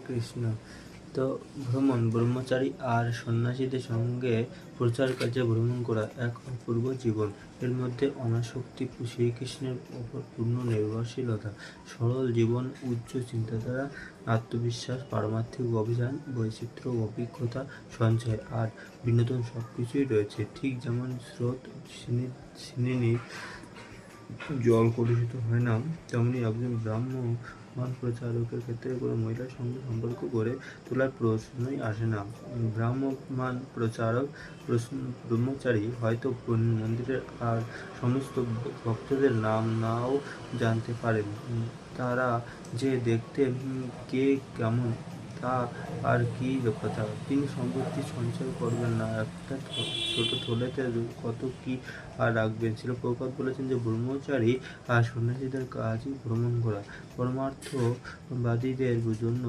কৃষ্ণ। তো ব্রহ্মচারী আর সন্ন্যাসীদের সঙ্গে প্রচার কার্যে ভ্রমণ করা এক অপূর্ব জীবন। এর মধ্যে অনাসক্তি, শ্রীকৃষ্ণের ওপর পূর্ণ নির্ভরশীলতা, সরল জীবন, উচ্চ চিন্তাধারা, আত্মবিশ্বাস, পারমার্থিক অভিযান, বৈচিত্র্য, অভিজ্ঞতা সঞ্চয় আর বিনোদন সবকিছুই রয়েছে। ঠিক যেমন স্রোত ছিনিয়ে জল কলুষিত হয় না, তেমনি একজন ব্রাহ্মণ প্রচারকের ক্ষেত্রে কোনো মহিলার সঙ্গে সম্পর্ক গড়ে তোলার প্রশ্নই আসে না। ব্রাহ্মণ প্রচারক ব্রহ্মচারী হয়তো মন্দিরের আর সমস্ত ভক্তদের নাম নাও জানতে পারেন, তারা যে দেখতে কে কেমন তা আর কি কথা। তিনি সম্পত্তি সঞ্চয় করবেন না, একটা ছোট থলেতে কত কি আর রাখবেন। শিলপ্রপাত বলেছেন যে ব্রহ্মচারী আর সন্ন্যাসীদের কাজই ভ্রমণ করা, পরমার্থবাদীদের জন্য